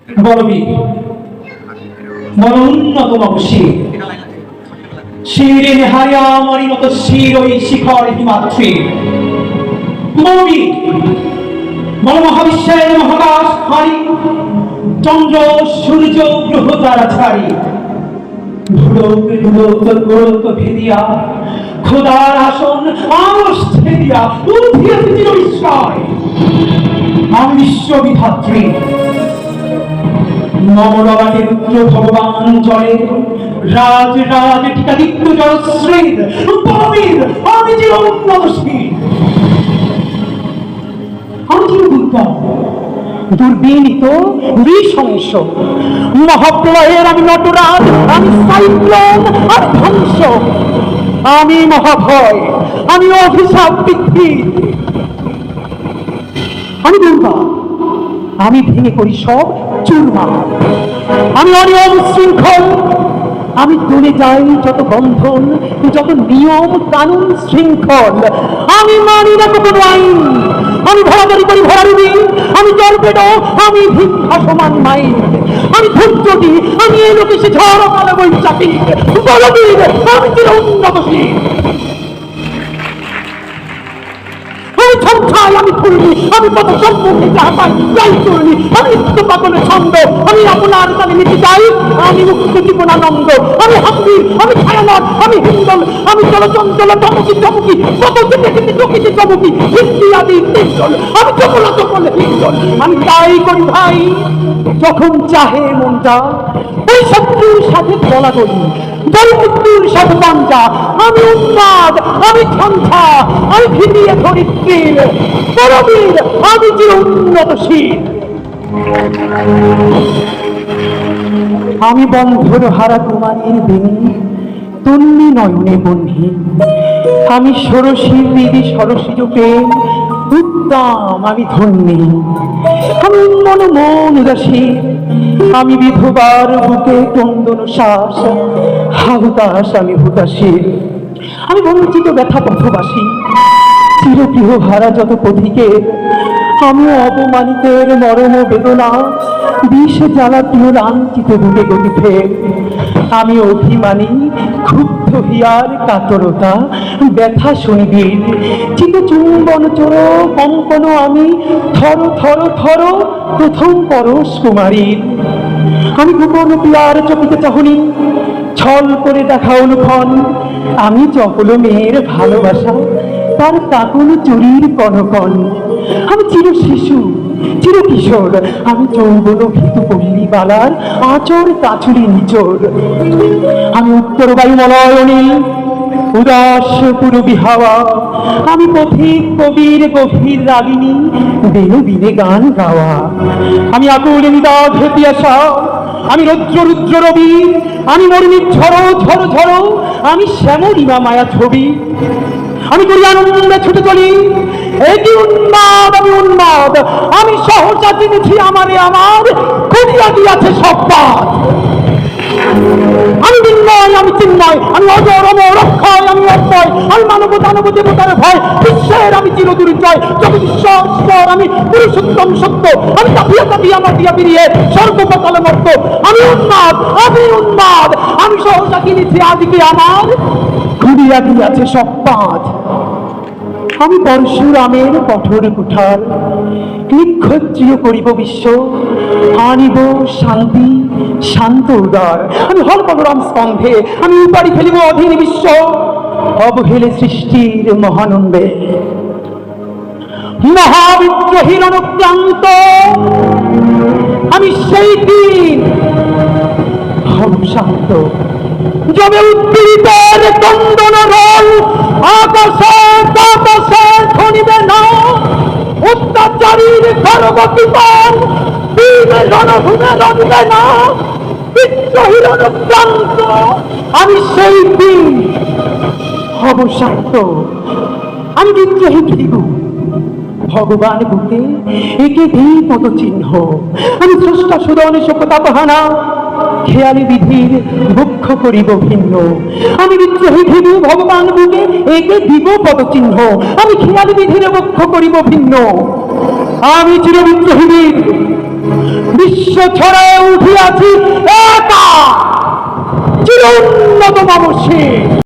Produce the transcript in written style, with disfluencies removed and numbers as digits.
বলবীর বল উন্নত নবশীর শিরে নেহারিয়া আমারই মতো শির ওই শিখর হিমাদ্রি বলবীর বল মহাবিশ্বের মহাকাশ হারি চন্দ্র সূর্য গ্রহ তারা ছাড়ি ধুলোক ধুলোক গোলক ভেদিয়া খোদার আসন আরশ ছেদিয়া উঠিয়াছে চির বিস্ময় আমি বিশ্ববিধাত্রী নবললাটে রুদ্র ভগবান জলে রাজ রাজ টিকাদিত্য জয়শ্রীর বলবীর আমি চির উন্নতশীল আমি চির দুর্গম দুর্বিনীত নৃশংস মহাপ্রলয়ের আমি নটরাজ আমি সাইক্লোন আর ধ্বংস আমি মহাভয় আমি অভিশাপ বৃদ্ধি আমি দুর্গা আমি ভেঙে করি সব চুরমার আমি অনিয়ম শৃঙ্খল আমি তুলে যাই যত বন্ধন যত নিয়ম কানুন শৃঙ্খল আমি মানি না কোনো আইন আমি ভরাদারি করি ভরারুবি আমি জলপেটো আমি ভিক্ষা সমান মাইন আমি ধৈর্যটি আমি এই লোকে সে ঝড় কালো বৈশাখী বলবীর আমি চির উন্নতশীল আমি ফুলবি আমি কত সম্মুখে যা পাই যাই করলি আমি নিত্য পাগলের ছন্দ আমি আপনার কানে নিতে চাই আমি মুক্ত জীবনানন্দ আমি হাম্বির আমি ছায়ানট আমি হিন্দল আমি চলচঞ্চল চমকি চমকি কত যেতে যেতে চকিতে চমকি হিন্দি আদি তিনজল আমি চকল চকল হিন্দল আমি তাই করি ভাই যখন চাহে মনটা ওই শত্রুর সাথে বলা করি দৈমৃত্যুর সাথে পাঞ্জা আমি উন্মাদ আমি সন্ধ্যা আমি ভিড়িয়ে ধরিত্রীর বলবীর আমি চির উন্নতশীল আমি বন্ধুর হারা কুমারীর বেনি তন্নি নয়নে বন্ধি আমি ষোড়শী হৃদি সরসী প্রেম উত্তম আমি ধন্যী আমি মন মন উদাসী আমি বিধবার বুকে ক্রন্দন শ্বাস হাহুতাস আমি হুতাসী আমি বঞ্চিত ব্যথা পথবাসী চিরগৃহ হারা যত পথিকে আমি অপমানিতের মরণ বেদনা বিষ জ্বালা প্রিয় লাঞ্ছিত বুকে গতি ফের আমি অভিমানী ক্ষুব্ধ হিয়ার কাতরতা ব্যথা শুনিবীর চিত চুম্বন চোর কম্পন আমি থর থর থর প্রথম পরশ কুমারীর আমি গোপন পিয়ার চকিতে চাহনি ছল করে দেখা অনুক্ষণ আমি চপল মেয়ের ভালোবাসা তার কাকুন চুরির কনকন আমি চির শিশু চির কিশোর আমি যৌবন ভীতু পল্লী বালার আচর কাছুরি নিচোর আমি উত্তর বায়ুমলয় অনিল উদাস পূরবী হাওয়া আমি পথিক কবির গভীর রাগিনী বেনু বিনে গান গাওয়া আমি আকুল নিদাঘ পিয়াসা আমি রৌদ্র রুদ্র রবি আমি মরুমির ঝড়ো ঝড়ো ঝড়ো আমি শ্যামলিমা মায়া ছবি আমি করি আনন্দে ছুটে চলি এটি উন্মাদ আমি উন্মাদ আমি সহজা চিনেছি আমারে আমার করিয়া দিয়াছে সব পাত আমি বিন্ময় আমি চিন্ময় আমি অজর অমর অক্ষয় আমি অক্ষয় আমি মানব দানব দেবতার ভয় বিশ্বের আমি চিরদুর্জয় জগদীশ্বর আমি পুরুষোত্তম সত্য আমি কাঁপিয়া কাঁপিয়া মাটিয়া বেরিয়ে সর্বপাতালে মত্ত আমি উন্মাদ আমি সহজা কিনেছি আজকে আমার ঘুরিয়া দিয়াছে সব পাঁচ আমি পরশুরামের কঠোর কুঠার নিক্ষত্রিয় করিব বিশ্ব আনিব শান্তি শান্ত উদার আমি হলপগরম স্কন্ধে আমি উপাড়ি ফেলিব অধীন বিশ্ব অবহেলে সৃষ্টির মহানন্দে মহাবিদ্রোহীর অনুক্রান্ত আমি সেই দিন হব শান্ত যবে উদ্দীপিতের কন্দন রোল আকাশে বাতাসে ধনিবে না অত্যাচারীর খরগতি পান বীর রণভূমে রণিবে না বিদ্রোহীর অনুক্রান্ত আমি সেই দিন হব শান্ত আমি বিদ্রোহী ফিরিব ভগবান বুকে একে দিই পদ চিহ্ন আমি স্রষ্টা সুদন শোকতা পাহানা খেয়ালি বিধির বক্ষ করিব ভিন্ন আমি বিদ্রোহী ভিড়ু ভগবান বুকে একে দিব পদ চিহ্ন আমি খেয়ালি বিধির বক্ষ করিব ভিন্ন আমি চির বিদ্রোহী বীর বিশ্ব ছড়ায় উঠিয়াছি একা চিরোন্নত মানসে।